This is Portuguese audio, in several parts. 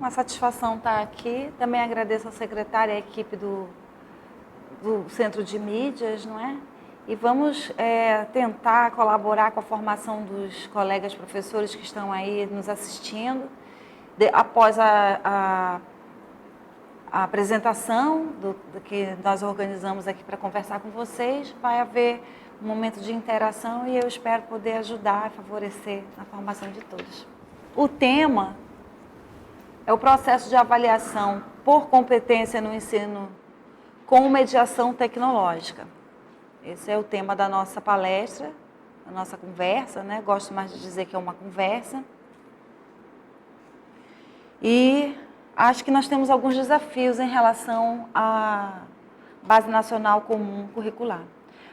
uma satisfação estar aqui. Também agradeço ao secretário e à equipe do Centro de Mídias, não é? E vamos tentar colaborar com a formação dos colegas professores que estão aí nos assistindo. Após a apresentação do que nós organizamos aqui para conversar com vocês, vai haver um momento de interação e eu espero poder ajudar e favorecer na formação de todos. O tema é o processo de avaliação por competência no ensino com mediação tecnológica. Esse é o tema da nossa palestra, da nossa conversa, né? Gosto mais de dizer que é uma conversa. E acho que nós temos alguns desafios em relação à Base Nacional Comum Curricular.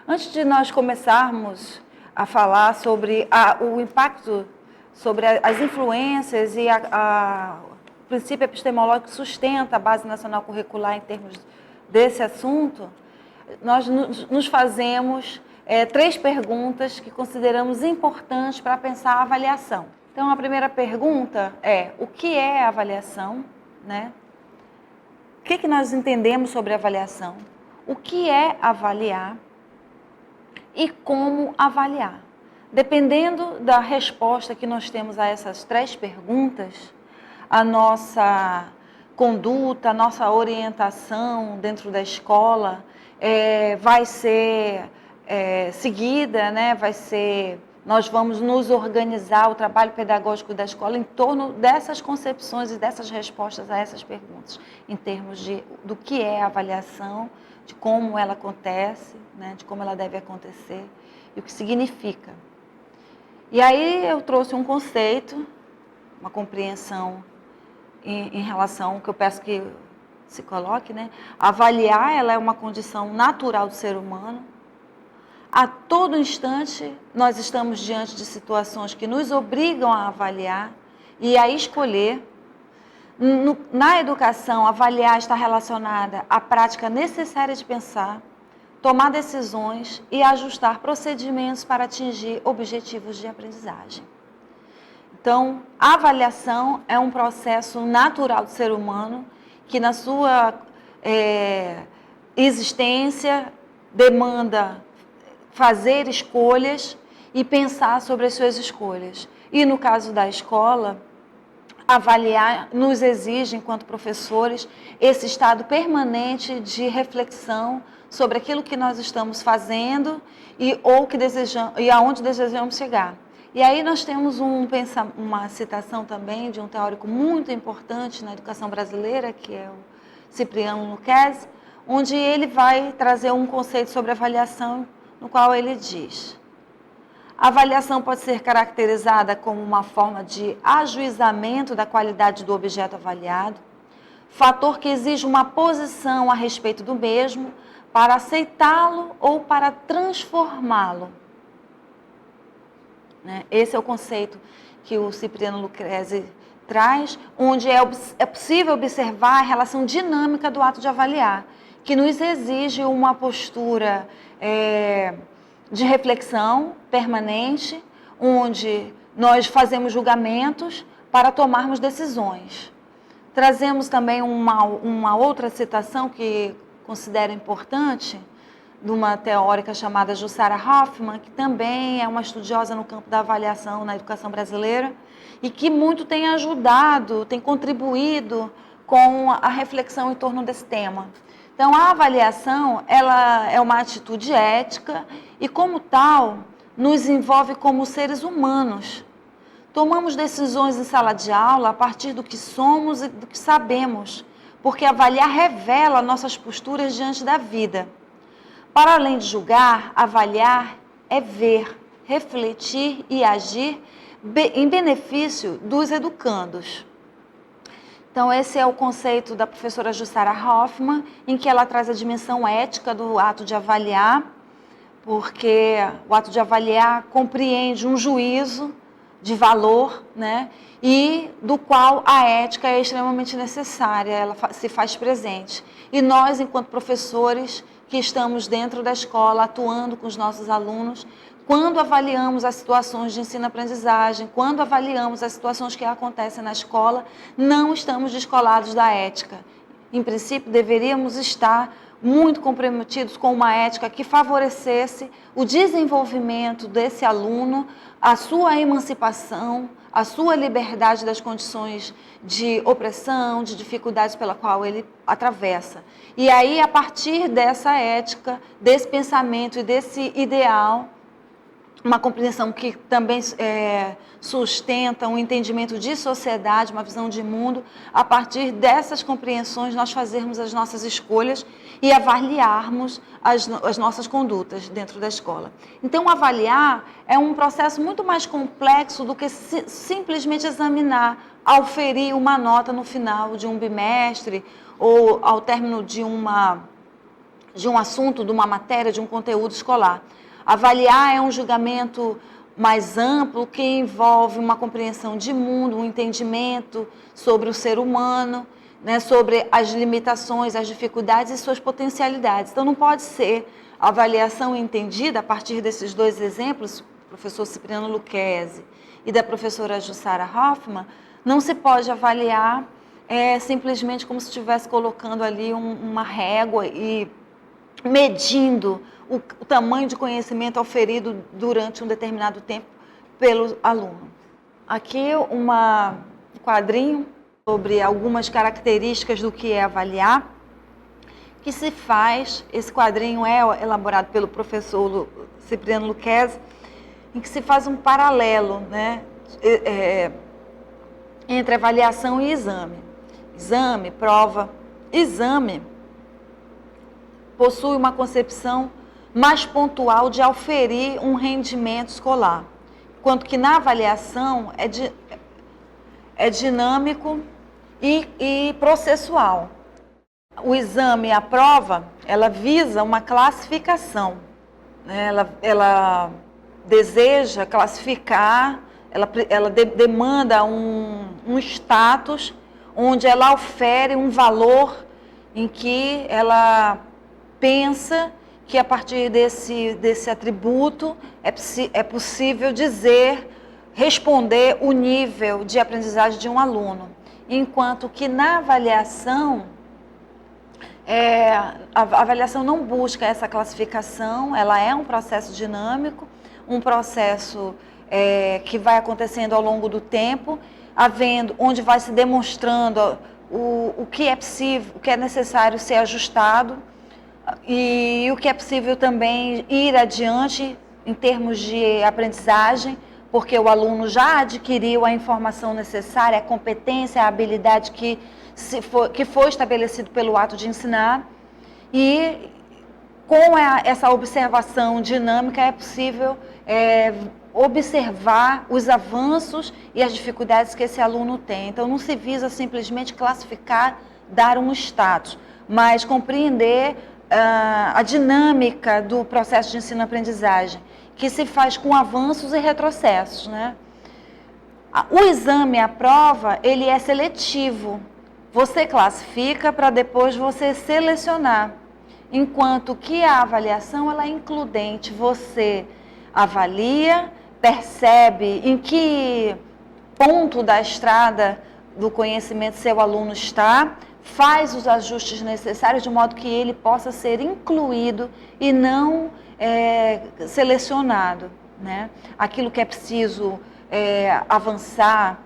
Antes de nós começarmos a falar sobre o impacto, sobre as influências e o princípio epistemológico que sustenta a Base Nacional Curricular em termos desse assunto, nós nos fazemos 3 perguntas que consideramos importantes para pensar a avaliação. Então, a primeira pergunta é: o que é a avaliação? Né? O que nós entendemos sobre avaliação? O que é avaliar? E como avaliar? Dependendo da resposta que nós temos a essas 3 perguntas, a nossa conduta, a nossa orientação dentro da escola vai ser seguida, né? Nós vamos nos organizar o trabalho pedagógico da escola em torno dessas concepções e dessas respostas a essas perguntas, em termos do que é a avaliação, de como ela acontece, né? De como ela deve acontecer e o que significa. E aí eu trouxe um conceito, uma compreensão em relação ao que eu peço que se coloque, né? Avaliar, ela é uma condição natural do ser humano. A todo instante, nós estamos diante de situações que nos obrigam a avaliar e a escolher. Na educação, avaliar está relacionada à prática necessária de pensar, tomar decisões e ajustar procedimentos para atingir objetivos de aprendizagem. Então, a avaliação é um processo natural do ser humano que, na sua existência, demanda fazer escolhas e pensar sobre as suas escolhas. E no caso da escola, avaliar nos exige, enquanto professores, esse estado permanente de reflexão sobre aquilo que nós estamos fazendo e aonde desejamos chegar. E aí nós temos uma citação também de um teórico muito importante na educação brasileira, que é o Cipriano Lucchesi, onde ele vai trazer um conceito sobre avaliação, no qual ele diz: a avaliação pode ser caracterizada como uma forma de ajuizamento da qualidade do objeto avaliado, fator que exige uma posição a respeito do mesmo para aceitá-lo ou para transformá-lo. Esse é o conceito que o Cipriano Lucchesi traz, onde é possível observar a relação dinâmica do ato de avaliar, que nos exige uma postura de reflexão permanente, onde nós fazemos julgamentos para tomarmos decisões. Trazemos também uma outra citação que considero importante, de uma teórica chamada Jussara Hoffmann, que também é uma estudiosa no campo da avaliação na educação brasileira e que muito tem ajudado, tem contribuído com a reflexão em torno desse tema. Então, a avaliação, ela é uma atitude ética e, como tal, nos envolve como seres humanos. Tomamos decisões em sala de aula a partir do que somos e do que sabemos, porque avaliar revela nossas posturas diante da vida. Para além de julgar, avaliar é ver, refletir e agir em benefício dos educandos. Então, esse é o conceito da professora Jussara Hoffmann, em que ela traz a dimensão ética do ato de avaliar, porque o ato de avaliar compreende um juízo de valor, né? E do qual a ética é extremamente necessária, ela se faz presente. E nós, enquanto professores que estamos dentro da escola, atuando com os nossos alunos, quando avaliamos as situações de ensino-aprendizagem, quando avaliamos as situações que acontecem na escola, não estamos descolados da ética. Em princípio, deveríamos estar muito comprometidos com uma ética que favorecesse o desenvolvimento desse aluno, a sua emancipação, a sua liberdade das condições de opressão, de dificuldades pela qual ele atravessa. E aí, a partir dessa ética, desse pensamento e desse ideal, uma compreensão que também sustenta um entendimento de sociedade, uma visão de mundo, a partir dessas compreensões nós fazermos as nossas escolhas e avaliarmos as nossas condutas dentro da escola. Então, avaliar é um processo muito mais complexo do que simplesmente examinar, auferir uma nota no final de um bimestre ou ao término de um assunto, de uma matéria, de um conteúdo escolar. Avaliar é um julgamento mais amplo que envolve uma compreensão de mundo, um entendimento sobre o ser humano, né, sobre as limitações, as dificuldades e suas potencialidades. Então, não pode ser a avaliação entendida a partir desses dois exemplos, do professor Cipriano Lucchesi e da professora Jussara Hoffmann, não se pode avaliar simplesmente como se estivesse colocando ali uma régua e medindo o tamanho de conhecimento auferido durante um determinado tempo pelo aluno. Aqui um quadrinho sobre algumas características do que é avaliar, que se faz, esse quadrinho é elaborado pelo professor Cipriano Lucchesi, em que se faz um paralelo, né, entre avaliação e exame. Exame, prova, exame possui uma concepção mais pontual de auferir um rendimento escolar, enquanto que na avaliação é dinâmico e processual. O exame, a prova, ela visa uma classificação, né? Ela deseja classificar, ela demanda um status onde ela ofere um valor em que ela pensa que a partir desse atributo é possível responder o nível de aprendizagem de um aluno. Enquanto que na avaliação, a avaliação não busca essa classificação, ela é um processo dinâmico, um processo que vai acontecendo ao longo do tempo, onde vai se demonstrando o que é possível, o que é necessário ser ajustado, e o que é possível também ir adiante em termos de aprendizagem, porque o aluno já adquiriu a informação necessária, a competência, a habilidade que foi estabelecido pelo ato de ensinar. E com essa observação dinâmica é possível observar os avanços e as dificuldades que esse aluno tem. Então, não se visa simplesmente classificar, dar um status, mas compreender a dinâmica do processo de ensino-aprendizagem, que se faz com avanços e retrocessos, né? O exame, a prova, ele é seletivo. Você classifica para depois você selecionar, enquanto que a avaliação ela é includente. Você avalia, percebe em que ponto da estrada do conhecimento seu aluno está, faz os ajustes necessários de modo que ele possa ser incluído e não selecionado, né? Aquilo que é preciso avançar,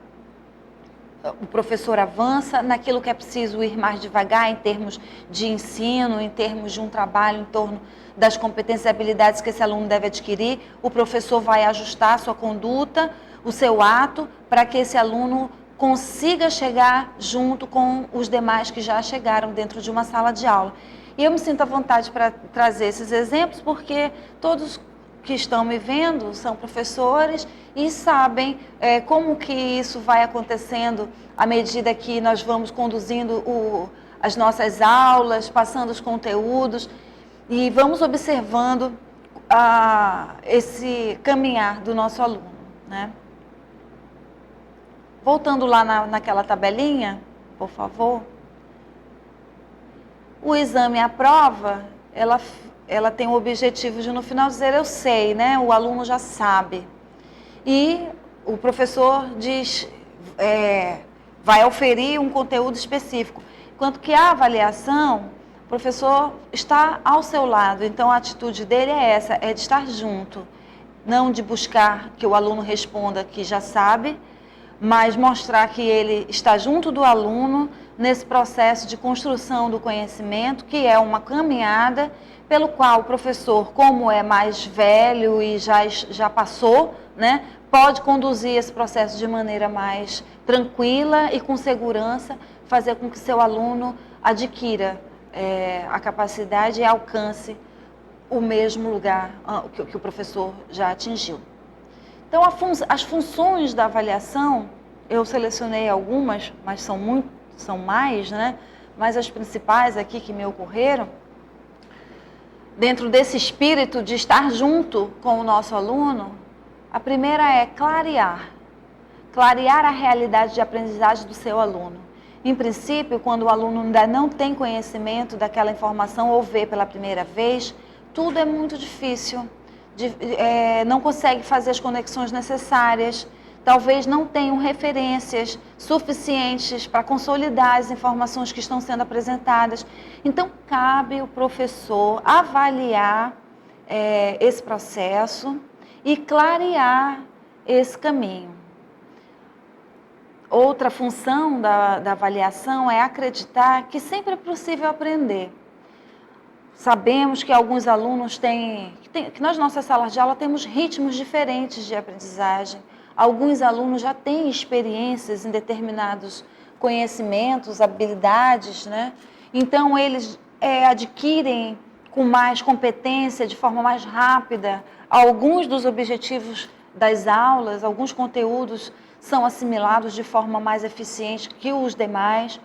o professor avança, naquilo que é preciso ir mais devagar em termos de ensino, em termos de um trabalho em torno das competências e habilidades que esse aluno deve adquirir, o professor vai ajustar a sua conduta, o seu ato, para que esse aluno consiga chegar junto com os demais que já chegaram dentro de uma sala de aula. E eu me sinto à vontade para trazer esses exemplos, porque todos que estão me vendo são professores e sabem como que isso vai acontecendo à medida que nós vamos conduzindo as nossas aulas, passando os conteúdos e vamos observando esse caminhar do nosso aluno, né? Voltando lá naquela tabelinha, por favor. O exame e a prova, ela tem o objetivo de no final dizer eu sei, né? O aluno já sabe. E o professor diz, vai oferir um conteúdo específico. Enquanto que a avaliação, o professor está ao seu lado, então a atitude dele é essa, é de estar junto. Não de buscar que o aluno responda que já sabe, mas mostrar que ele está junto do aluno nesse processo de construção do conhecimento, que é uma caminhada pelo qual o professor, como é mais velho e já passou, né, pode conduzir esse processo de maneira mais tranquila e com segurança, fazer com que seu aluno adquira a capacidade e alcance o mesmo lugar que o professor já atingiu. Então, as funções da avaliação, eu selecionei algumas, mas são mais, né? Mas as principais aqui que me ocorreram, dentro desse espírito de estar junto com o nosso aluno, a primeira é clarear a realidade de aprendizagem do seu aluno. Em princípio, quando o aluno ainda não tem conhecimento daquela informação ou vê pela primeira vez, tudo é muito difícil, não consegue fazer as conexões necessárias, talvez não tenham referências suficientes para consolidar as informações que estão sendo apresentadas. Então, cabe o professor avaliar esse processo e clarear esse caminho. Outra função da avaliação é acreditar que sempre é possível aprender. Sabemos que alguns alunos que nas nossas salas de aula temos ritmos diferentes de aprendizagem. Alguns alunos já têm experiências em determinados conhecimentos, habilidades, né? Então, eles adquirem com mais competência, de forma mais rápida, alguns dos objetivos das aulas, alguns conteúdos são assimilados de forma mais eficiente que os demais.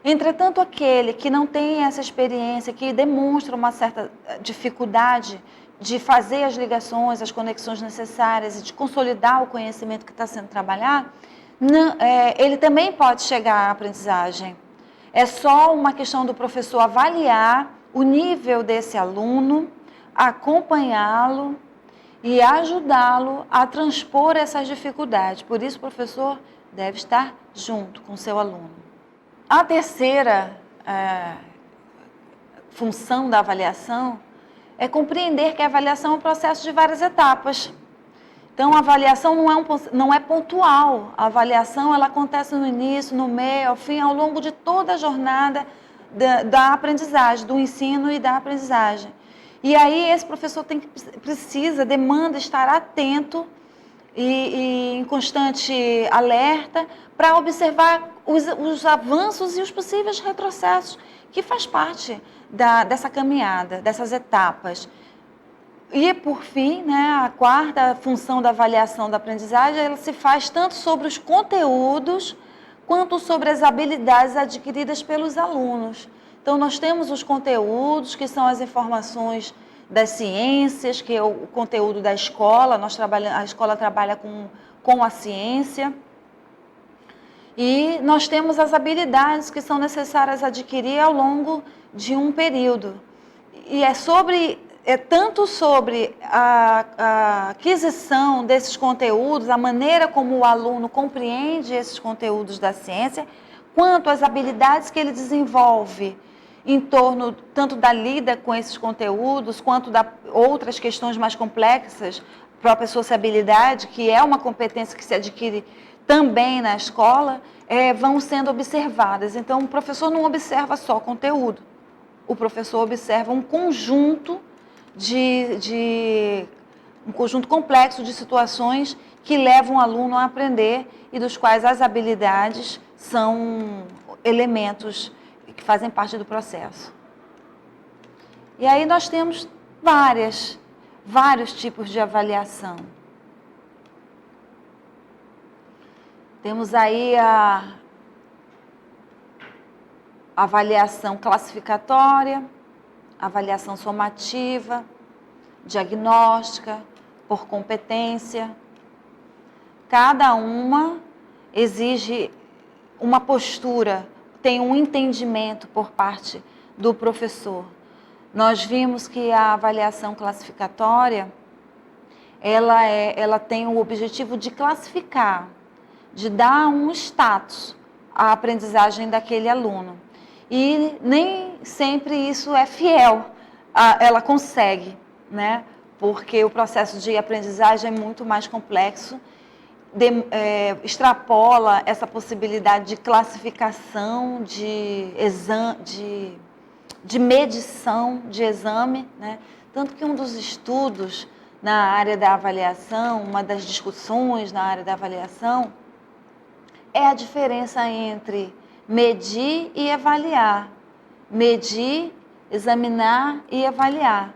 Entretanto, aquele que não tem essa experiência, que demonstra uma certa dificuldade de fazer as ligações, as conexões necessárias e de consolidar o conhecimento que está sendo trabalhado, ele também pode chegar à aprendizagem. É só uma questão do professor avaliar o nível desse aluno, acompanhá-lo e ajudá-lo a transpor essas dificuldades. Por isso, o professor deve estar junto com o seu aluno. A terceira função da avaliação é compreender que a avaliação é um processo de várias etapas. Então, a avaliação não é pontual. A avaliação ela acontece no início, no meio, ao fim, ao longo de toda a jornada da aprendizagem, do ensino e da aprendizagem. E aí, esse professor demanda estar atento e em constante alerta para observar os avanços e os possíveis retrocessos, que faz parte dessa caminhada, dessas etapas. E, por fim, né, a quarta função da avaliação da aprendizagem, ela se faz tanto sobre os conteúdos, quanto sobre as habilidades adquiridas pelos alunos. Então, nós temos os conteúdos, que são as informações das ciências, que é o conteúdo da escola, a escola trabalha com a ciência. E nós temos as habilidades que são necessárias adquirir ao longo de um período. E é tanto sobre a aquisição desses conteúdos, a maneira como o aluno compreende esses conteúdos da ciência, quanto as habilidades que ele desenvolve em torno tanto da lida com esses conteúdos, quanto de outras questões mais complexas, própria sociabilidade, que é uma competência que se adquire também na escola, vão sendo observadas. Então, o professor não observa só conteúdo, o professor observa um conjunto um conjunto complexo de situações que levam o aluno a aprender e dos quais as habilidades são elementos que fazem parte do processo. E aí nós temos vários tipos de avaliação. Temos aí a avaliação classificatória, avaliação somativa, diagnóstica, por competência. Cada uma exige uma postura, tem um entendimento por parte do professor. nós vimos que a avaliação classificatória, ela tem o objetivo de classificar, de dar um status à aprendizagem daquele aluno. E nem sempre isso é fiel, ela consegue, né? Porque o processo de aprendizagem é muito mais complexo, extrapola essa possibilidade de classificação, de medição, de exame, né? Tanto que um dos estudos na área da avaliação, uma das discussões na área da avaliação, é a diferença entre medir e avaliar. Medir, examinar e avaliar.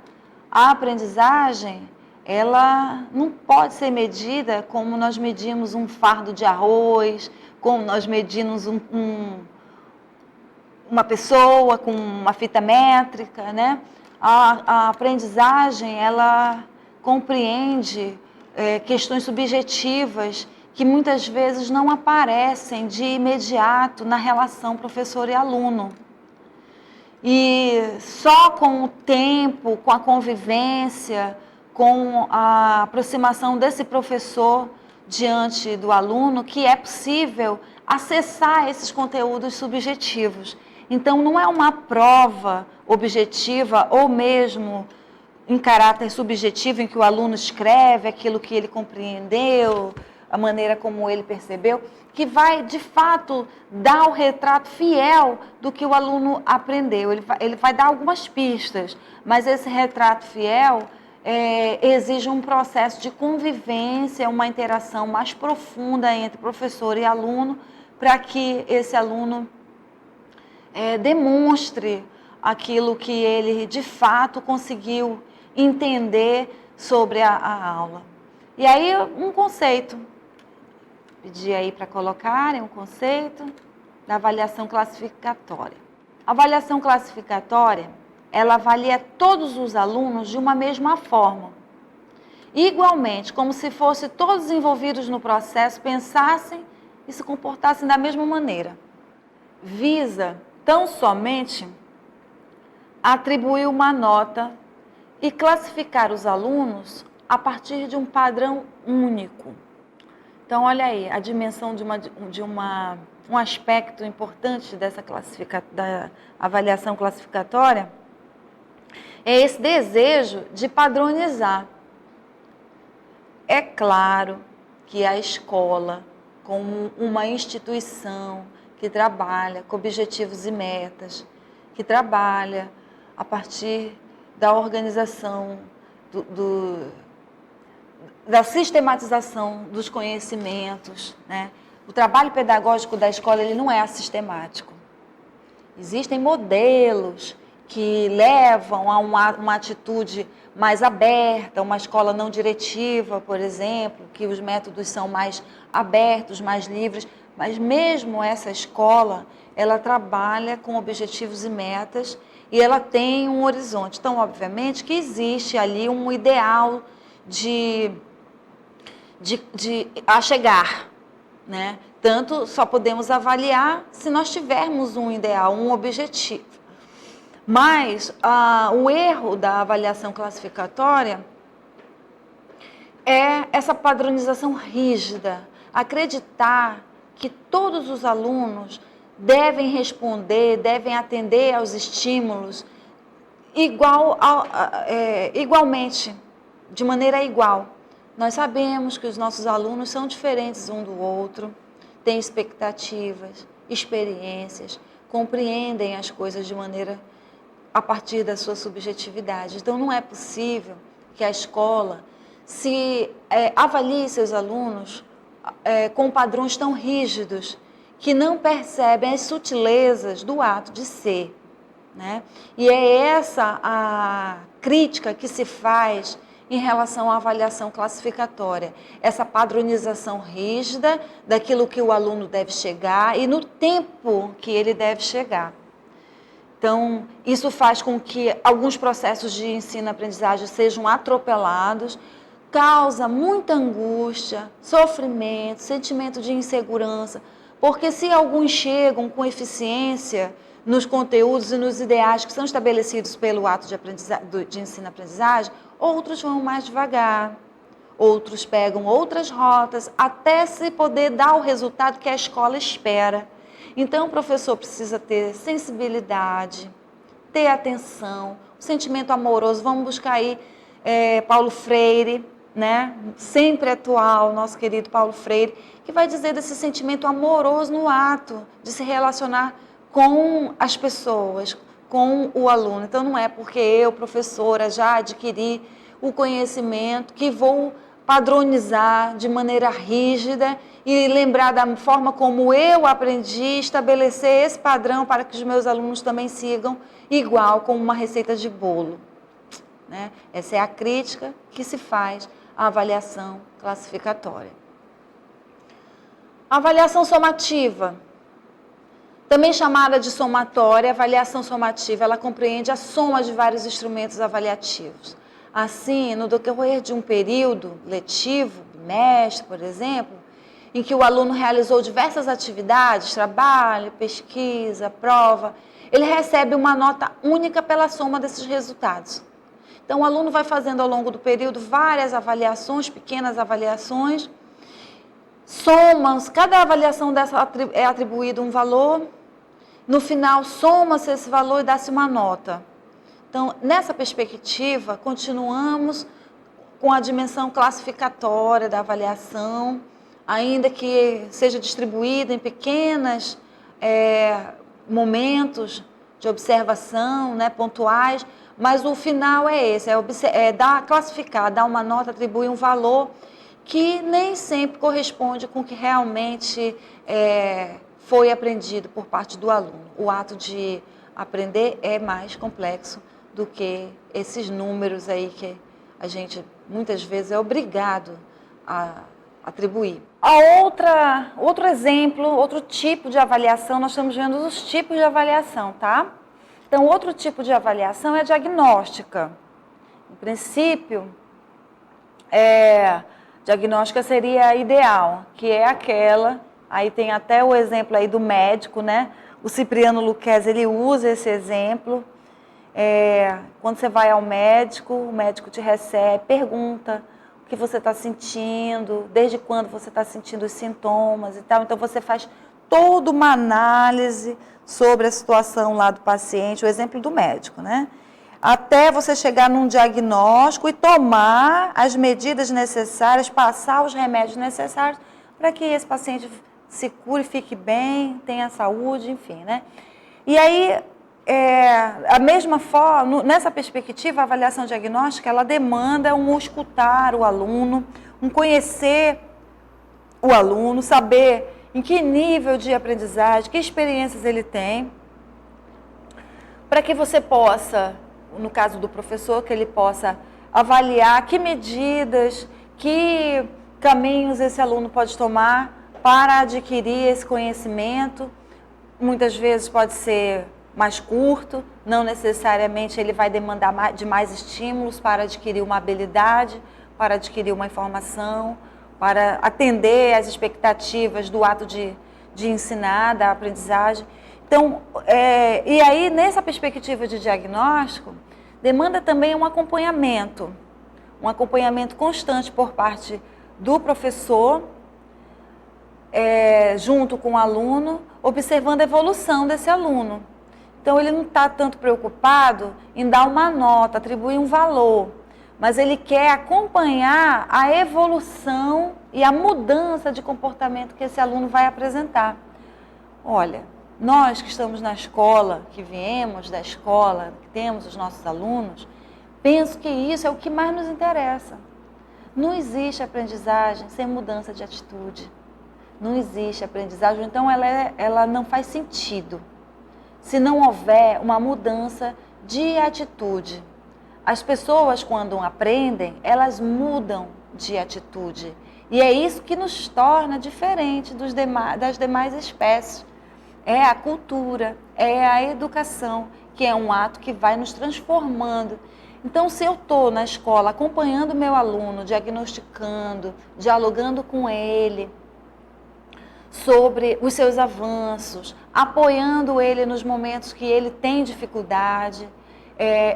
A aprendizagem, ela não pode ser medida como nós medimos um fardo de arroz, como nós medimos uma pessoa com uma fita métrica, né? A aprendizagem, ela compreende questões subjetivas que muitas vezes não aparecem de imediato na relação professor e aluno. E só com o tempo, com a convivência, com a aproximação desse professor diante do aluno, que é possível acessar esses conteúdos subjetivos. Então, não é uma prova objetiva ou mesmo em caráter subjetivo, em que o aluno escreve aquilo que ele compreendeu, a maneira como ele percebeu, que vai, de fato, dar o retrato fiel do que o aluno aprendeu. Ele vai dar algumas pistas, mas esse retrato fiel exige um processo de convivência, uma interação mais profunda entre professor e aluno, para que esse aluno demonstre aquilo que ele, de fato, conseguiu entender sobre a aula. E aí, um conceito. Pedi aí para colocarem um conceito da avaliação classificatória. A avaliação classificatória, ela avalia todos os alunos de uma mesma forma. Igualmente, como se fossem todos envolvidos no processo, pensassem e se comportassem da mesma maneira. Visa tão somente atribuir uma nota e classificar os alunos a partir de um padrão único. Então, olha aí, a dimensão um aspecto importante da avaliação classificatória é esse desejo de padronizar. É claro que a escola, como uma instituição que trabalha com objetivos e metas, que trabalha a partir da organização, da sistematização dos conhecimentos, né? O trabalho pedagógico da escola, ele não é assistemático. Existem modelos que levam a uma atitude mais aberta, uma escola não diretiva, por exemplo, que os métodos são mais abertos, mais livres, mas mesmo essa escola, ela trabalha com objetivos e metas e ela tem um horizonte. Então, obviamente, que existe ali um ideal a chegar, né? Tanto só podemos avaliar se nós tivermos um ideal, um objetivo. Mas o erro da avaliação classificatória é essa padronização rígida, acreditar que todos os alunos devem responder, devem atender aos estímulos igualmente, de maneira igual. Nós sabemos que os nossos alunos são diferentes um do outro, têm expectativas, experiências, compreendem as coisas de maneira a partir da sua subjetividade. Então, não é possível que a escola avalie seus alunos com padrões tão rígidos que não percebem as sutilezas do ato de ser, né? E é essa a crítica que se faz em relação à avaliação classificatória. Essa padronização rígida daquilo que o aluno deve chegar e no tempo que ele deve chegar. Então, isso faz com que alguns processos de ensino-aprendizagem sejam atropelados, causa muita angústia, sofrimento, sentimento de insegurança, porque se alguns chegam com eficiência nos conteúdos e nos ideais que são estabelecidos pelo ato de ensino-aprendizagem, outros vão mais devagar, outros pegam outras rotas, até se poder dar o resultado que a escola espera. Então, o professor precisa ter sensibilidade, ter atenção, o sentimento amoroso. Vamos buscar aí Paulo Freire, né? Sempre atual, nosso querido Paulo Freire, que vai dizer desse sentimento amoroso no ato de se relacionar com as pessoas, com o aluno. Então, não é porque eu, professora, já adquiri o conhecimento que vou padronizar de maneira rígida e lembrar da forma como eu aprendi, estabelecer esse padrão para que os meus alunos também sigam igual, como uma receita de bolo, né? Essa é a crítica que se faz à avaliação classificatória. Avaliação somativa, também chamada de somatória, avaliação somativa, ela compreende a soma de vários instrumentos avaliativos. Assim, no decorrer de um período letivo, bimestre, por exemplo, em que o aluno realizou diversas atividades, trabalho, pesquisa, prova, ele recebe uma nota única pela soma desses resultados. Então, o aluno vai fazendo ao longo do período várias avaliações, pequenas avaliações, somas, cada avaliação dessa é atribuído um valor, no final soma-se esse valor e dá-se uma nota. Então, nessa perspectiva, continuamos com a dimensão classificatória da avaliação, ainda que seja distribuída em pequenos momentos de observação, né, pontuais, mas o final é esse, classificar, dar uma nota, atribuir um valor que nem sempre corresponde com o que realmente foi aprendido por parte do aluno. O ato de aprender é mais complexo do que esses números aí que a gente muitas vezes é obrigado a atribuir. Outro exemplo, outro tipo de avaliação, nós estamos vendo os tipos de avaliação, tá? Então, outro tipo de avaliação é a diagnóstica. Em princípio, diagnóstica seria a ideal, que é aquela, aí tem até o exemplo aí do médico, né? O Cipriano Luquezzi, ele usa esse exemplo. Quando você vai ao médico, o médico te recebe, pergunta o que você está sentindo, desde quando você está sentindo os sintomas e tal. Então, você faz toda uma análise sobre a situação lá do paciente, o exemplo do médico, né? Até você chegar num diagnóstico e tomar as medidas necessárias, passar os remédios necessários para que esse paciente se cure, fique bem, tenha saúde, enfim, né? E aí, a mesma forma, nessa perspectiva, a avaliação diagnóstica, ela demanda um escutar o aluno, um conhecer o aluno, saber em que nível de aprendizagem, que experiências ele tem, para que você possa, no caso do professor, que ele possa avaliar que medidas, que caminhos esse aluno pode tomar para adquirir esse conhecimento. Muitas vezes pode ser mais curto, não necessariamente ele vai demandar de mais estímulos para adquirir uma habilidade, para adquirir uma informação, para atender às expectativas do ato de ensinar, da aprendizagem. Então, e aí, nessa perspectiva de diagnóstico, demanda também um acompanhamento constante por parte do professor, junto com o aluno, observando a evolução desse aluno. Então, ele não está tanto preocupado em dar uma nota, atribuir um valor, mas ele quer acompanhar a evolução e a mudança de comportamento que esse aluno vai apresentar. Olha, nós que estamos na escola, que viemos da escola, que temos os nossos alunos, penso que isso é o que mais nos interessa. Não existe aprendizagem sem mudança de atitude. Não existe aprendizagem, então ela não faz sentido se não houver uma mudança de atitude. As pessoas, quando aprendem, elas mudam de atitude. E é isso que nos torna diferente das demais espécies. É a cultura, é a educação, que é um ato que vai nos transformando. Então, se eu estou na escola acompanhando o meu aluno, diagnosticando, dialogando com ele sobre os seus avanços, apoiando ele nos momentos que ele tem dificuldade.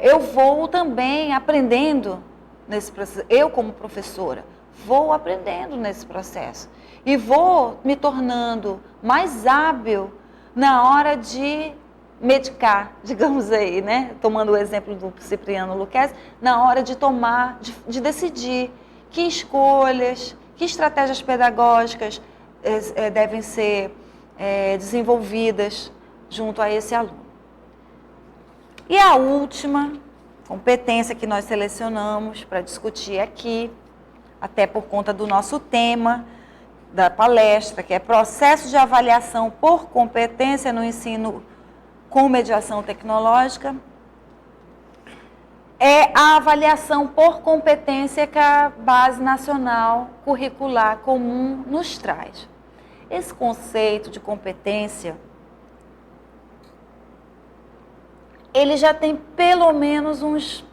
Eu vou também aprendendo nesse processo, eu como professora, vou aprendendo nesse processo e vou me tornando mais hábil na hora de medicar, digamos aí, né? Tomando o exemplo do Cipriano Luquezzi, na hora de tomar, de decidir que escolhas, que estratégias pedagógicas devem ser desenvolvidas junto a esse aluno. E a última competência que nós selecionamos para discutir aqui, até por conta do nosso tema da palestra, que é processo de avaliação por competência no ensino com mediação tecnológica, é a avaliação por competência que a Base Nacional Curricular Comum nos traz. Esse conceito de competência, ele já tem pelo menos uns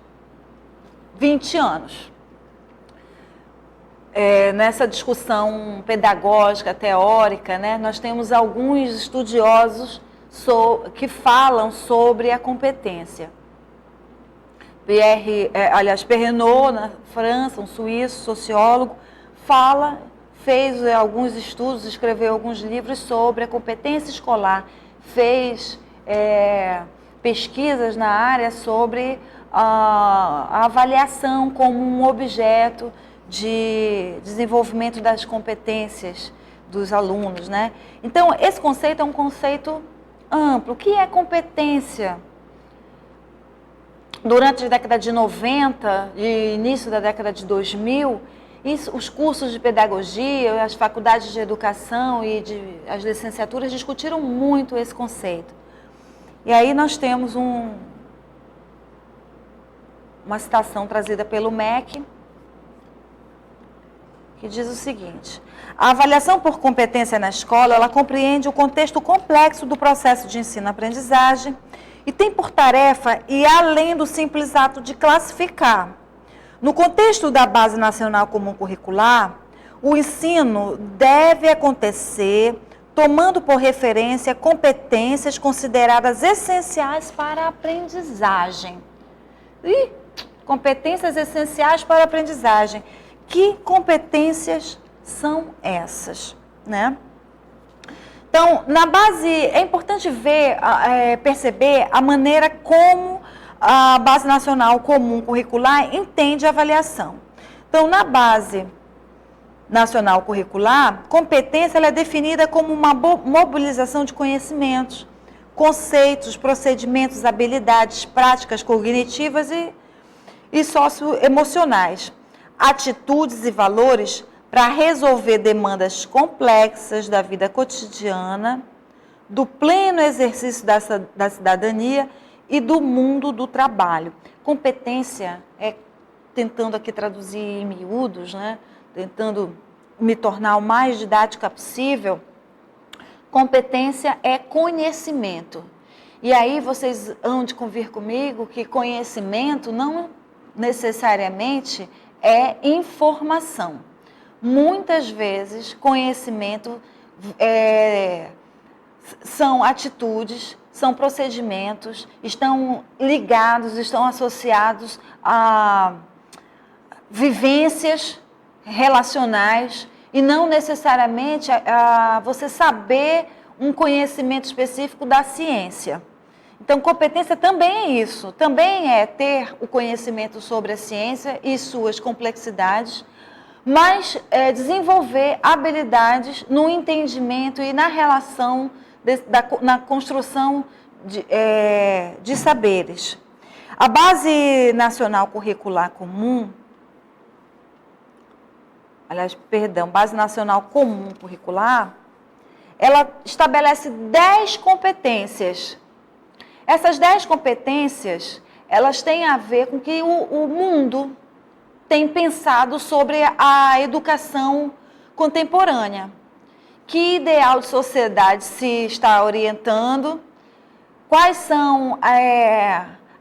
20 anos. Nessa discussão pedagógica, teórica, né, nós temos alguns estudiosos que falam sobre a competência. Perrenot, na França, um suíço, sociólogo, fez alguns estudos, escreveu alguns livros sobre a competência escolar, fez pesquisas na área sobre a avaliação como um objeto de desenvolvimento das competências dos alunos, né? Então, esse conceito é um conceito amplo. O que é competência? Durante a década de 90 e início da década de 2000, os cursos de pedagogia, as faculdades de educação e as licenciaturas discutiram muito esse conceito. E aí nós temos uma citação trazida pelo MEC, que diz o seguinte: a avaliação por competência na escola, ela compreende o contexto complexo do processo de ensino-aprendizagem e tem por tarefa ir além do simples ato de classificar. No contexto da Base Nacional Comum Curricular, o ensino deve acontecer tomando por referência competências consideradas essenciais para a aprendizagem. E competências essenciais para a aprendizagem. Que competências são essas, né? Então, na base, é importante perceber a maneira como a Base Nacional Comum Curricular entende a avaliação. Então, na Base Nacional Curricular, competência ela é definida como uma mobilização de conhecimentos, conceitos, procedimentos, habilidades, práticas cognitivas e socioemocionais, atitudes e valores para resolver demandas complexas da vida cotidiana, do pleno exercício da cidadania e do mundo do trabalho. Competência tentando aqui traduzir em miúdos, né? Tentando me tornar o mais didática possível, competência é conhecimento. E aí vocês hão de convir comigo que conhecimento não necessariamente é informação. Muitas vezes, conhecimento são atitudes, são procedimentos, estão ligados, estão associados a vivências relacionais e não necessariamente a você saber um conhecimento específico da ciência. Então, competência também é isso, também é ter o conhecimento sobre a ciência e suas complexidades, mas desenvolver habilidades no entendimento e na relação, na construção de saberes. A Base Nacional Curricular Comum, Base Nacional Comum Curricular, ela estabelece 10 competências. Essas 10 competências, elas têm a ver com que o mundo tem pensado sobre a educação contemporânea. Que ideal de sociedade se está orientando? Quais são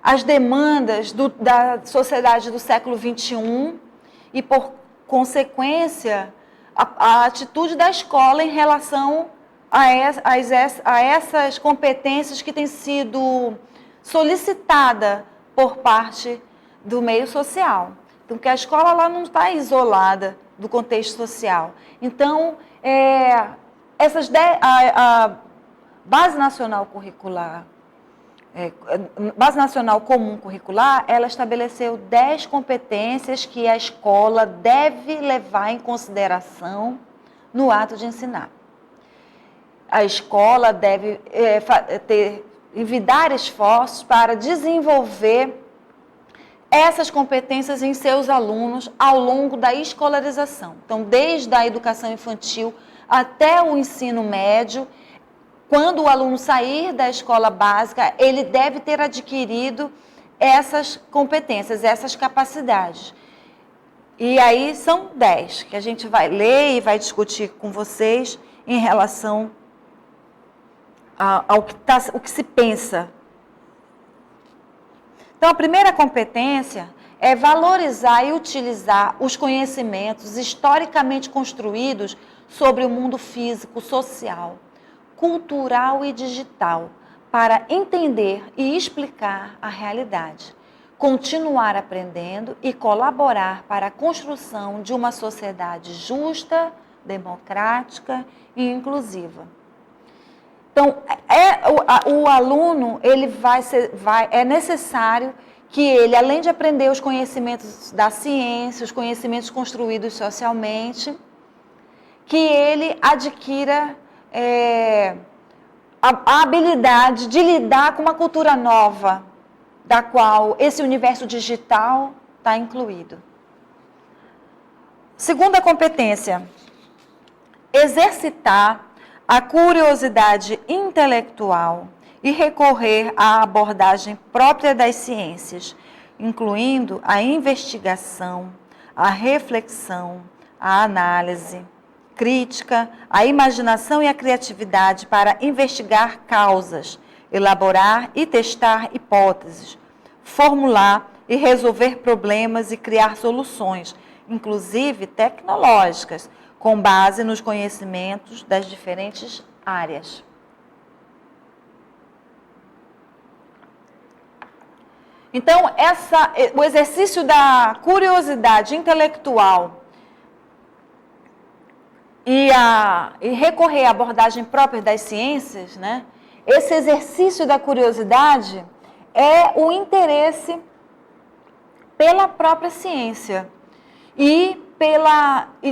as demandas da sociedade do século XXI e, por consequência, a atitude da escola em relação a essas competências que têm sido solicitada por parte do meio social. Então, que a escola lá não está isolada do contexto social. Então, a Base Nacional Curricular, Base Nacional Comum Curricular, ela estabeleceu 10 competências que a escola deve levar em consideração no ato de ensinar. A escola deve envidar esforços para desenvolver essas competências em seus alunos ao longo da escolarização. Então, desde a educação infantil até o ensino médio, quando o aluno sair da escola básica, ele deve ter adquirido essas competências, essas capacidades. E aí são 10 que a gente vai ler e vai discutir com vocês em relação ao que se pensa. Então, a primeira competência é valorizar e utilizar os conhecimentos historicamente construídos sobre o mundo físico, social, cultural e digital, para entender e explicar a realidade, continuar aprendendo e colaborar para a construção de uma sociedade justa, democrática e inclusiva. Então, o aluno, é necessário que ele, além de aprender os conhecimentos da ciência, os conhecimentos construídos socialmente, que ele adquira a habilidade de lidar com uma cultura nova, da qual esse universo digital está incluído. Segunda competência, exercitar a curiosidade intelectual e recorrer à abordagem própria das ciências, incluindo a investigação, a reflexão, a análise crítica, a imaginação e a criatividade para investigar causas, elaborar e testar hipóteses, formular e resolver problemas e criar soluções, inclusive tecnológicas, com base nos conhecimentos das diferentes áreas. Então, o exercício da curiosidade intelectual e recorrer à abordagem própria das ciências, né? Esse exercício da curiosidade é o interesse pela própria ciência e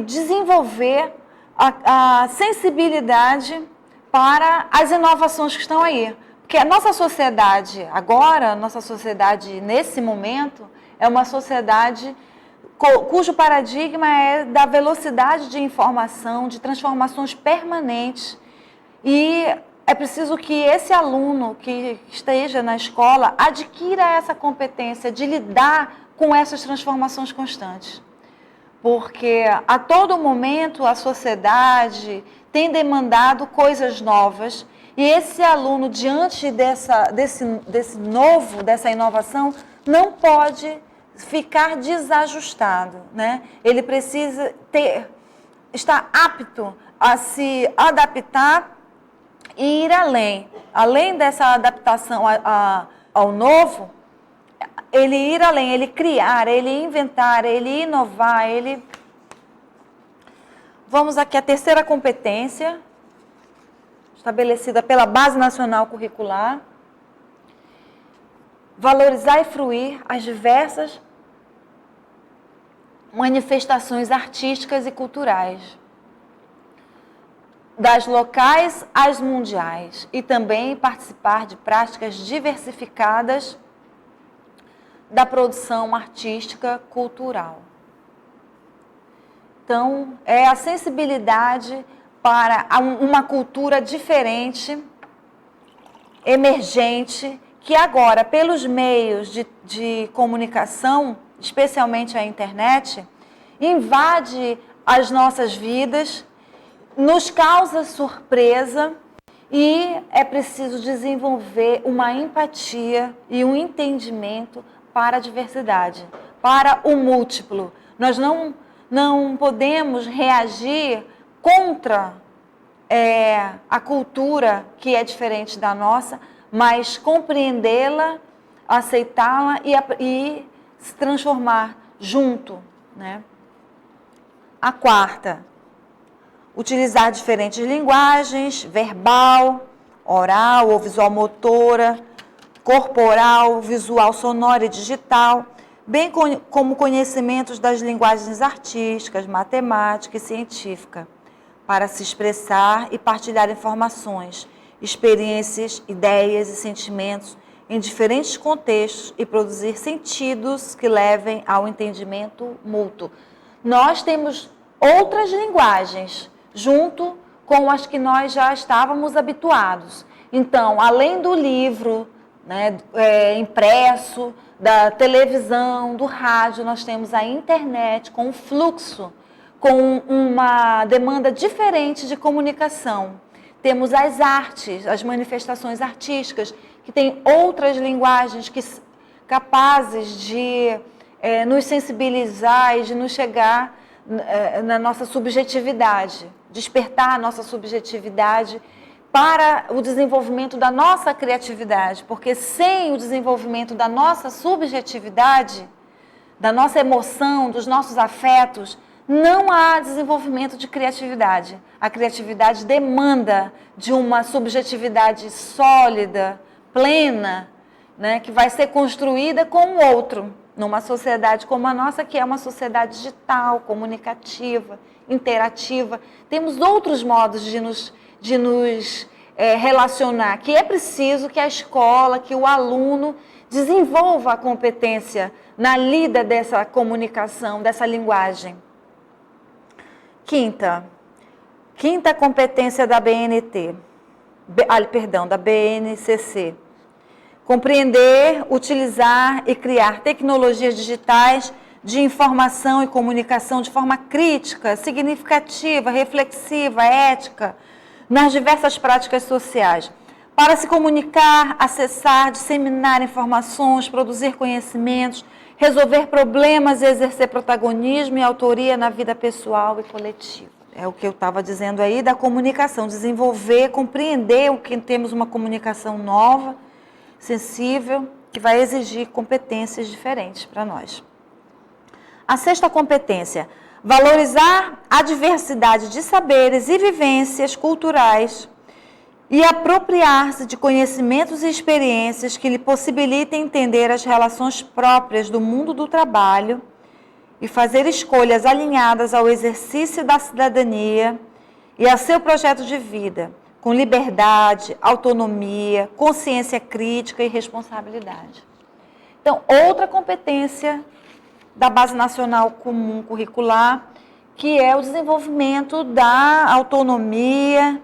desenvolver a sensibilidade para as inovações que estão aí. Porque a nossa sociedade agora, nesse momento, é uma sociedade cujo paradigma é da velocidade de informação, de transformações permanentes. E é preciso que esse aluno que esteja na escola adquira essa competência de lidar com essas transformações constantes. Porque a todo momento a sociedade tem demandado coisas novas e esse aluno, diante dessa inovação, não pode ficar desajustado, né? Ele precisa estar apto a se adaptar e ir além. Além dessa adaptação ao novo, ele ir além, ele criar, ele inventar, ele inovar, ele... Vamos aqui à terceira competência, estabelecida pela Base Nacional Curricular. Valorizar e fruir as diversas manifestações artísticas e culturais, das locais às mundiais, e também participar de práticas diversificadas da produção artística cultural. Então, é a sensibilidade para uma cultura diferente, emergente, que agora, pelos meios de comunicação, especialmente a internet, invade as nossas vidas, nos causa surpresa e é preciso desenvolver uma empatia e um entendimento para a diversidade, para o múltiplo. Nós não podemos reagir contra a cultura que é diferente da nossa, mas compreendê-la, aceitá-la e se transformar junto, né? A quarta, utilizar diferentes linguagens, verbal, oral ou visual motora, corporal, visual sonora e digital, bem como conhecimentos das linguagens artísticas, matemática e científica, para se expressar e partilhar informações, experiências, ideias e sentimentos em diferentes contextos e produzir sentidos que levem ao entendimento mútuo. Nós temos outras linguagens, junto com as que nós já estávamos habituados. Então, além do livro, né, impresso, da televisão, do rádio, nós temos a internet com um fluxo, com uma demanda diferente de comunicação. Temos as artes, as manifestações artísticas, que têm outras linguagens capazes de nos sensibilizar e de nos chegar na nossa subjetividade, despertar a nossa subjetividade para o desenvolvimento da nossa criatividade, porque sem o desenvolvimento da nossa subjetividade, da nossa emoção, dos nossos afetos, não há desenvolvimento de criatividade. A criatividade demanda de uma subjetividade sólida, plena, né, que vai ser construída com o outro, numa sociedade como a nossa, que é uma sociedade digital, comunicativa, interativa. Temos outros modos de nos relacionar, que é preciso que a escola, que o aluno desenvolva a competência na lida dessa comunicação, dessa linguagem. Quinta competência da BNCC. Compreender, utilizar e criar tecnologias digitais de informação e comunicação de forma crítica, significativa, reflexiva, ética, nas diversas práticas sociais, para se comunicar, acessar, disseminar informações, produzir conhecimentos, resolver problemas e exercer protagonismo e autoria na vida pessoal e coletiva. É o que eu estava dizendo aí da comunicação, desenvolver, compreender o que temos uma comunicação nova, sensível, que vai exigir competências diferentes para nós. A sexta competência, valorizar a diversidade de saberes e vivências culturais e apropriar-se de conhecimentos e experiências que lhe possibilitem entender as relações próprias do mundo do trabalho e fazer escolhas alinhadas ao exercício da cidadania e a seu projeto de vida, com liberdade, autonomia, consciência crítica e responsabilidade. Então, outra competência da Base Nacional Comum Curricular, que é o desenvolvimento da autonomia,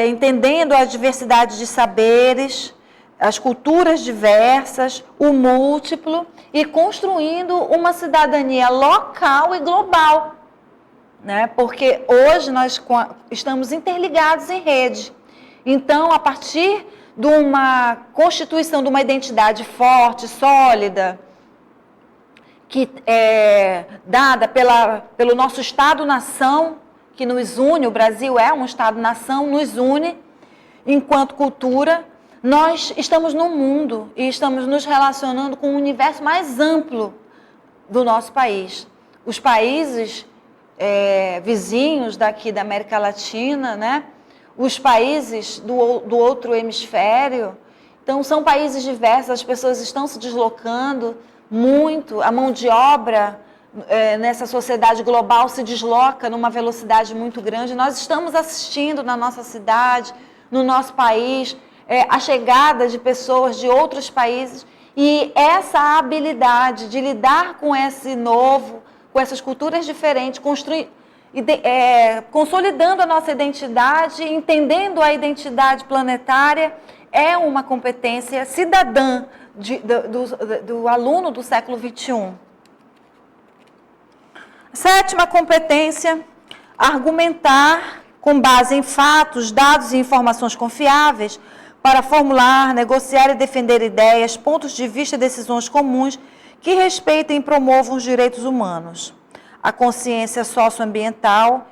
entendendo a diversidade de saberes, as culturas diversas, o múltiplo, e construindo uma cidadania local e global, né? Porque hoje nós estamos interligados em rede. Então, a partir de uma constituição de uma identidade forte, sólida, que é dada pelo nosso Estado-nação, que nos une, o Brasil é um Estado-nação, nos une enquanto cultura, nós estamos no mundo e estamos nos relacionando com o universo mais amplo do nosso país. Os países vizinhos daqui da América Latina, né? Os países do outro hemisfério. Então, são países diversos, as pessoas estão se deslocando muito, a mão de obra nessa sociedade global se desloca numa velocidade muito grande. Nós estamos assistindo na nossa cidade, no nosso país, a chegada de pessoas de outros países, e essa habilidade de lidar com esse novo, com essas culturas diferentes, consolidando a nossa identidade, entendendo a identidade planetária, é uma competência cidadã do aluno do século XXI. Sétima competência, argumentar com base em fatos, dados e informações confiáveis para formular, negociar e defender ideias, pontos de vista e decisões comuns que respeitem e promovam os direitos humanos, a consciência socioambiental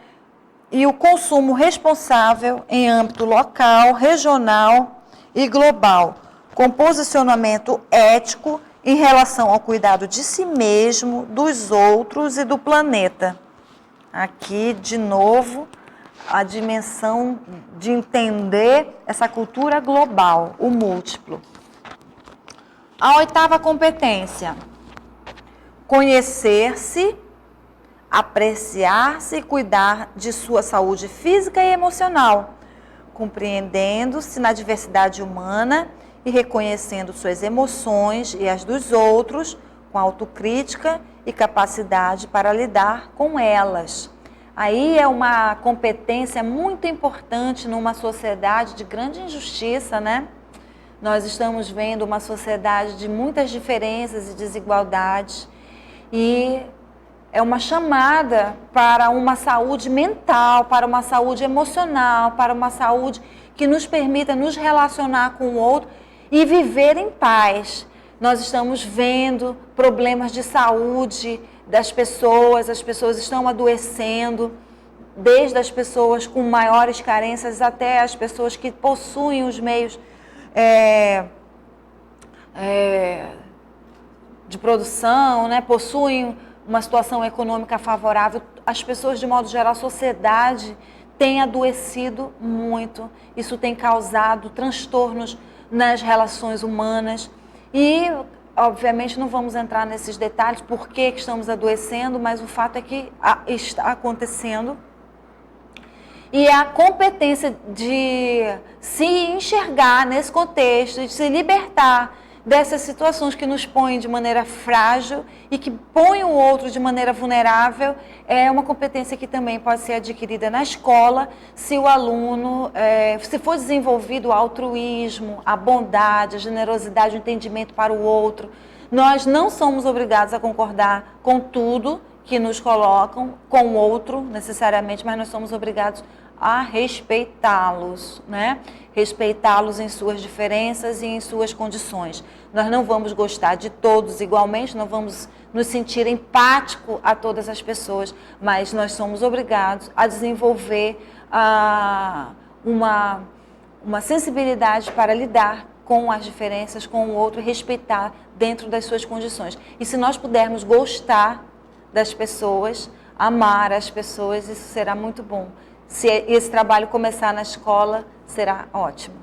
e o consumo responsável em âmbito local, regional e global, com posicionamento ético em relação ao cuidado de si mesmo, dos outros e do planeta. Aqui, de novo, a dimensão de entender essa cultura global, o múltiplo. A 8ª competência: conhecer-se, apreciar-se e cuidar de sua saúde física e emocional, compreendendo-se na diversidade humana e reconhecendo suas emoções e as dos outros, com autocrítica e capacidade para lidar com elas. Aí é uma competência muito importante numa sociedade de grande injustiça, né? Nós estamos vendo uma sociedade de muitas diferenças e desigualdades e é uma chamada para uma saúde mental, para uma saúde emocional, para uma saúde que nos permita nos relacionar com o outro e viver em paz. Nós estamos vendo problemas de saúde das pessoas, as pessoas estão adoecendo, desde as pessoas com maiores carências até as pessoas que possuem os meios de produção, né, possuem uma situação econômica favorável. As pessoas, de modo geral, a sociedade tem adoecido muito. Isso tem causado transtornos nas relações humanas e, obviamente, não vamos entrar nesses detalhes, por que estamos adoecendo, mas o fato é que está acontecendo. E a competência de se enxergar nesse contexto, de se libertar dessas situações que nos põem de maneira frágil e que põem o outro de maneira vulnerável, é uma competência que também pode ser adquirida na escola, se o aluno, se for desenvolvido o altruísmo, a bondade, a generosidade, o entendimento para o outro. Nós não somos obrigados a concordar com tudo que nos colocam, com o outro necessariamente, mas nós somos obrigados a respeitá-los, né? Respeitá-los em suas diferenças e em suas condições. Nós não vamos gostar de todos igualmente, não vamos nos sentir empático a todas as pessoas, mas nós somos obrigados a desenvolver uma sensibilidade para lidar com as diferenças, com o outro, e respeitar dentro das suas condições. E se nós pudermos gostar das pessoas, amar as pessoas, isso será muito bom. Se esse trabalho começar na escola, será ótimo.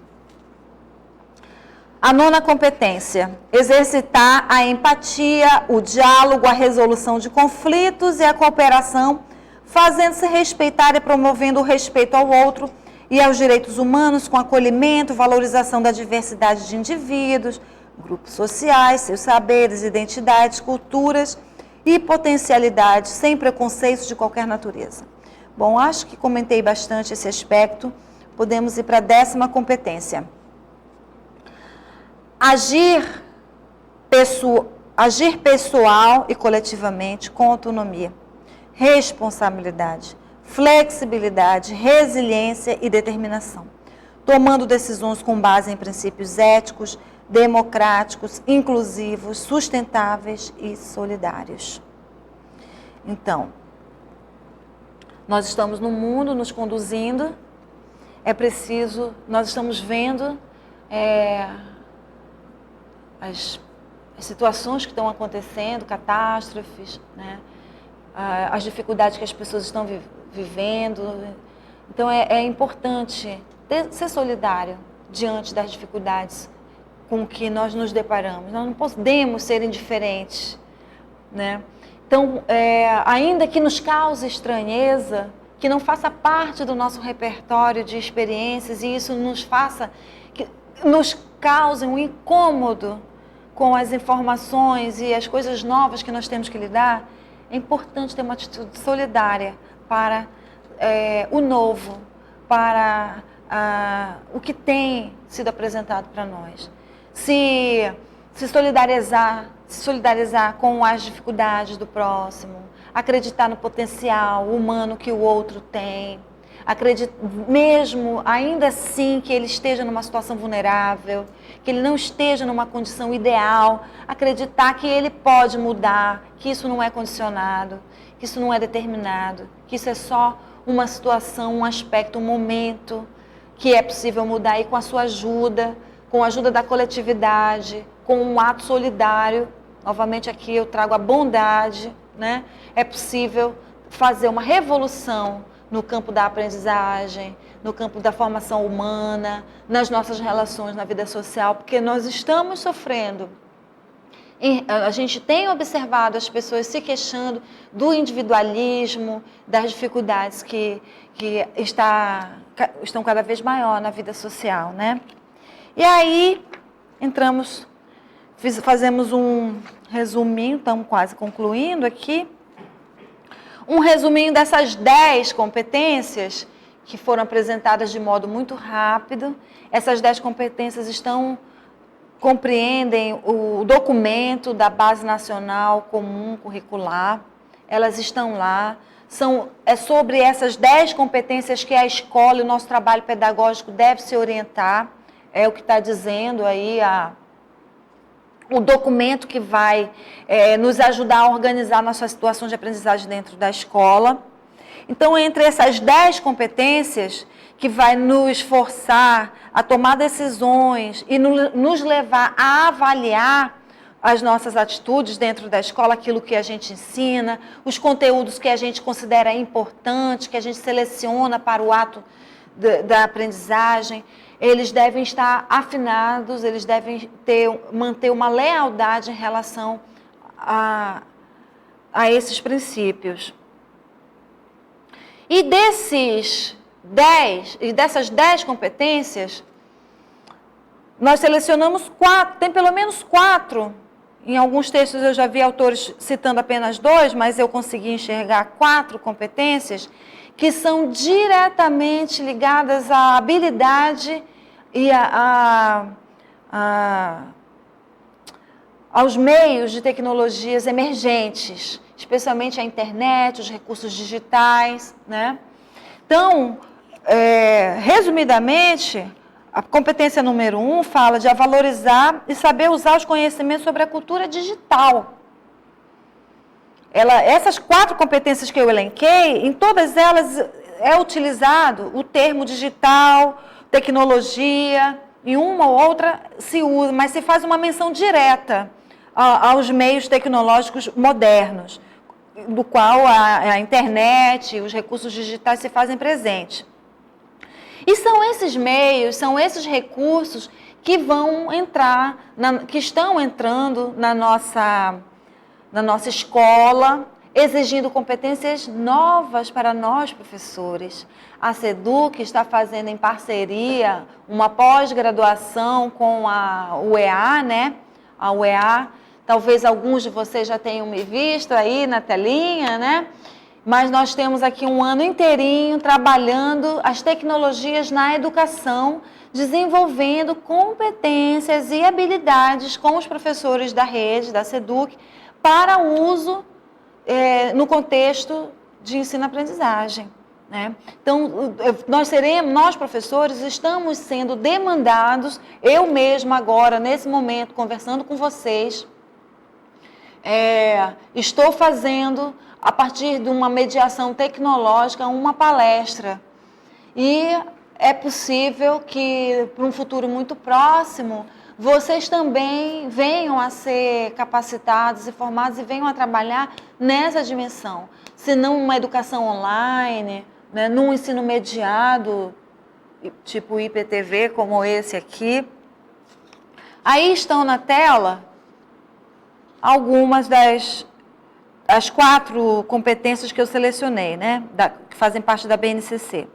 A 9ª competência: exercitar a empatia, o diálogo, a resolução de conflitos e a cooperação, fazendo-se respeitar e promovendo o respeito ao outro e aos direitos humanos, com acolhimento, valorização da diversidade de indivíduos, grupos sociais, seus saberes, identidades, culturas e potencialidades, sem preconceitos de qualquer natureza. Bom, acho que comentei bastante esse aspecto. Podemos ir para a 10ª competência. Agir pessoal e coletivamente com autonomia, responsabilidade, flexibilidade, resiliência e determinação, tomando decisões com base em princípios éticos, democráticos, inclusivos, sustentáveis e solidários. Então, nós estamos no mundo nos conduzindo, nós estamos vendo as situações que estão acontecendo, catástrofes, né? As dificuldades que as pessoas estão vivendo. Então é importante ser solidário diante das dificuldades com que nós nos deparamos. Nós não podemos ser indiferentes, né? Então, ainda que nos cause estranheza, que não faça parte do nosso repertório de experiências e isso nos cause um incômodo com as informações e as coisas novas que nós temos que lidar, é importante ter uma atitude solidária para o novo, para o que tem sido apresentado para nós. Se solidarizar com as dificuldades do próximo, acreditar no potencial humano que o outro tem, mesmo ainda assim que ele esteja numa situação vulnerável, que ele não esteja numa condição ideal, acreditar que ele pode mudar, que isso não é condicionado, que isso não é determinado, que isso é só uma situação, um aspecto, um momento que é possível mudar, e com a sua ajuda, com a ajuda da coletividade, com um ato solidário, novamente aqui eu trago a bondade, né? É possível fazer uma revolução no campo da aprendizagem, no campo da formação humana, nas nossas relações na vida social, porque nós estamos sofrendo. A gente tem observado as pessoas se queixando do individualismo, das dificuldades que estão cada vez maior na vida social, né? E aí, fazemos um resuminho, estamos quase concluindo aqui, um resuminho dessas 10 competências que foram apresentadas de modo muito rápido. Essas 10 competências compreendem o documento da Base Nacional Comum Curricular, elas estão lá. É sobre essas 10 competências que a escola e o nosso trabalho pedagógico deve se orientar, é o que está dizendo aí o documento que vai nos ajudar a organizar nossa situação de aprendizagem dentro da escola. Então, entre essas 10 competências que vai nos forçar a tomar decisões e nos levar a avaliar as nossas atitudes dentro da escola, aquilo que a gente ensina, os conteúdos que a gente considera importantes, que a gente seleciona para o ato da aprendizagem, eles devem estar afinados, eles devem manter uma lealdade em relação a esses princípios. E dessas 10 competências, nós selecionamos 4, tem pelo menos 4. Em alguns textos eu já vi autores citando apenas 2, mas eu consegui enxergar 4 competências que são diretamente ligadas à habilidade e aos meios de tecnologias emergentes, especialmente a internet, os recursos digitais, né? Então, resumidamente, a competência número 1 fala de valorizar e saber usar os conhecimentos sobre a cultura digital. Essas 4 competências que eu elenquei, em todas elas é utilizado o termo digital, tecnologia, em uma ou outra se usa, mas se faz uma menção direta aos meios tecnológicos modernos, do qual a internet, os recursos digitais se fazem presente. E são esses meios, são esses recursos que vão entrar, que estão entrando na nossa escola, exigindo competências novas para nós, professores. A SEDUC está fazendo em parceria uma pós-graduação com a UEA, né? A UEA, talvez alguns de vocês já tenham me visto aí na telinha, né? Mas nós temos aqui um ano inteirinho trabalhando as tecnologias na educação, desenvolvendo competências e habilidades com os professores da rede, da SEDUC, para uso no contexto de ensino-aprendizagem, né? Então, nós professores estamos sendo demandados, eu mesma agora, nesse momento, conversando com vocês, estou fazendo, a partir de uma mediação tecnológica, uma palestra. E é possível que, para um futuro muito próximo, vocês também venham a ser capacitados e formados e venham a trabalhar nessa dimensão. Se não uma educação online, né, num ensino mediado, tipo IPTV, como esse aqui. Aí estão na tela algumas as 4 competências que eu selecionei, né, que fazem parte da BNCC.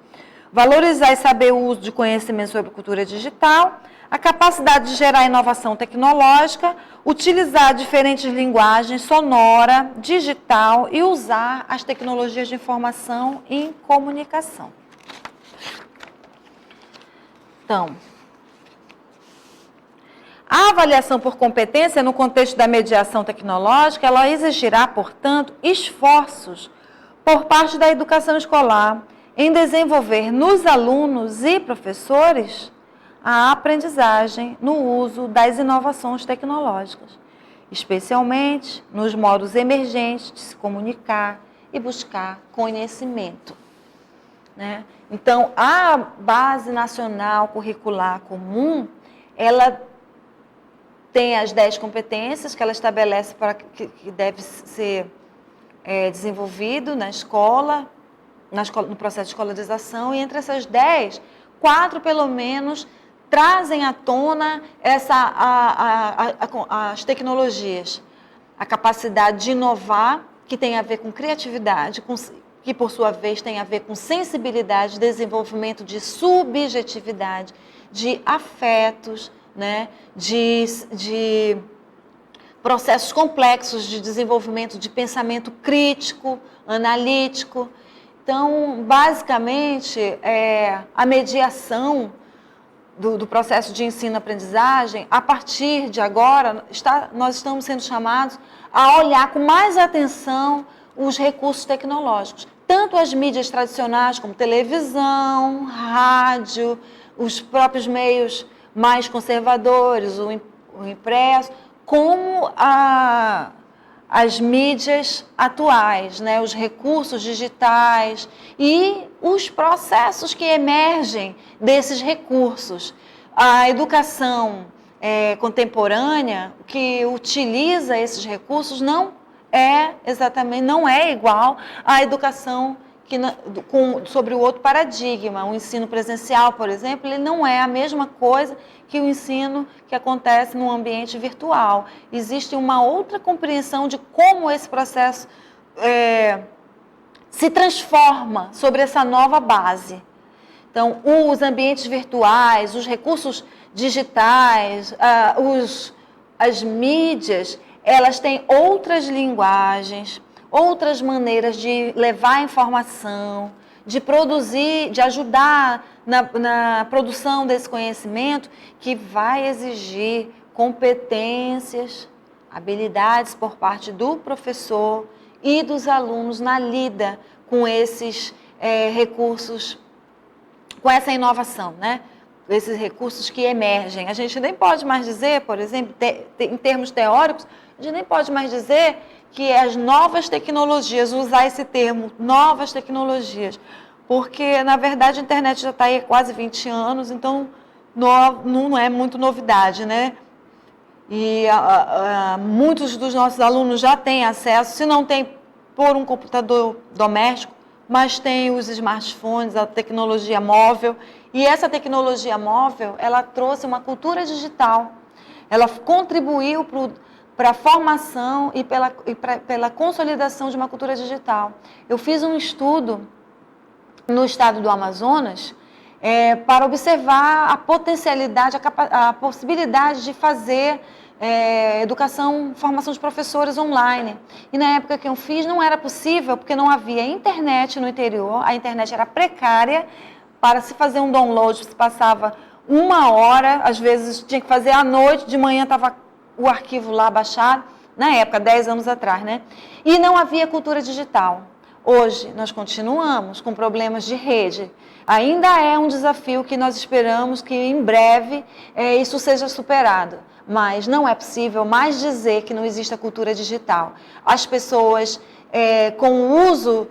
Valorizar e saber o uso de conhecimento sobre cultura digital, a capacidade de gerar inovação tecnológica, utilizar diferentes linguagens, sonora, digital e usar as tecnologias de informação e comunicação. Então, a avaliação por competência no contexto da mediação tecnológica, ela exigirá, portanto, esforços por parte da educação escolar em desenvolver nos alunos e professores a aprendizagem no uso das inovações tecnológicas, especialmente nos modos emergentes de se comunicar e buscar conhecimento. né? Então, a Base Nacional Curricular Comum, ela tem as 10 competências que ela estabelece para que deve ser desenvolvido na escola, no processo de escolarização, e entre essas 10, 4 pelo menos trazem à tona as tecnologias, a capacidade de inovar, que tem a ver com criatividade, que por sua vez tem a ver com sensibilidade, desenvolvimento de subjetividade, de afetos, né? de processos complexos de desenvolvimento de pensamento crítico, analítico. Então, basicamente, a mediação do processo de ensino-aprendizagem, a partir de agora, nós estamos sendo chamados a olhar com mais atenção os recursos tecnológicos, tanto as mídias tradicionais como televisão, rádio, os próprios meios mais conservadores, o impresso, como as mídias atuais, né, os recursos digitais e os processos que emergem desses recursos. A educação contemporânea, que utiliza esses recursos, não é igual à educação sobre o outro paradigma. O ensino presencial, por exemplo, ele não é a mesma coisa que o ensino que acontece no ambiente virtual. Existe uma outra compreensão de como esse processo se transforma sobre essa nova base. Então, os ambientes virtuais, os recursos digitais, as mídias, elas têm outras linguagens, outras maneiras de levar a informação, de produzir, de ajudar na produção desse conhecimento, que vai exigir competências, habilidades por parte do professor e dos alunos na lida com esses recursos, com essa inovação, né? Esses recursos que emergem. A gente nem pode mais dizer, por exemplo, em termos teóricos, a gente nem pode mais dizer que as novas tecnologias, usar esse termo, novas tecnologias, porque, na verdade, a internet já está aí há quase 20 anos, então não é muito novidade, né? E muitos dos nossos alunos já têm acesso, se não tem por um computador doméstico, mas tem os smartphones, a tecnologia móvel. E essa tecnologia móvel, ela trouxe uma cultura digital. Ela contribuiu para a formação e pela consolidação de uma cultura digital. Eu fiz um estudo no estado do Amazonas para observar a potencialidade, a possibilidade de fazer formação de professores online. E na época que eu fiz não era possível, porque não havia internet no interior, a internet era precária. Para se fazer um download, se passava 1 hora, às vezes tinha que fazer à noite, de manhã estava o arquivo lá baixado, na época, 10 anos atrás, né? E não havia cultura digital. Hoje, nós continuamos com problemas de rede. Ainda é um desafio que nós esperamos que em breve isso seja superado. Mas não é possível mais dizer que não existe a cultura digital. As pessoas, com o uso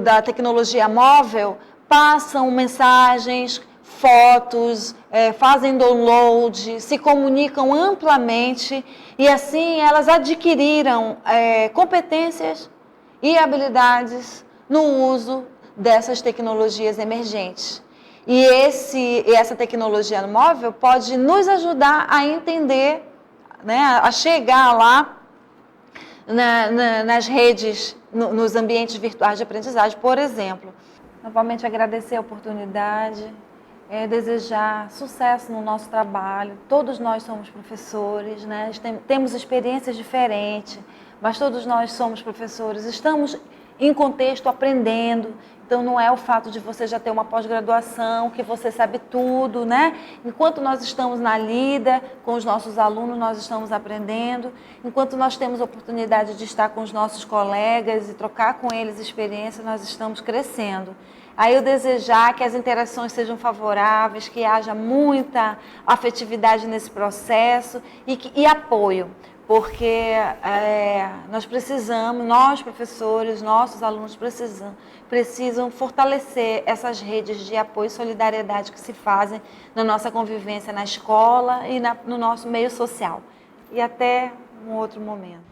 da tecnologia móvel, passam mensagens, fotos, fazem download, se comunicam amplamente e assim elas adquiriram competências e habilidades no uso dessas tecnologias emergentes. E essa tecnologia móvel pode nos ajudar a entender, né, a chegar lá nas redes, nos ambientes virtuais de aprendizagem, por exemplo. Novamente agradecer a oportunidade, desejar sucesso no nosso trabalho. Todos nós somos professores, né? Temos experiências diferentes, mas todos nós somos professores, estamos em contexto aprendendo. Então não é o fato de você já ter uma pós-graduação, que você sabe tudo, né? Enquanto nós estamos na lida com os nossos alunos, nós estamos aprendendo. Enquanto nós temos a oportunidade de estar com os nossos colegas e trocar com eles experiência, nós estamos crescendo. Aí eu desejar que as interações sejam favoráveis, que haja muita afetividade nesse processo e apoio. porque nós professores, nossos alunos precisam fortalecer essas redes de apoio e solidariedade que se fazem na nossa convivência na escola e no nosso meio social. E até um outro momento.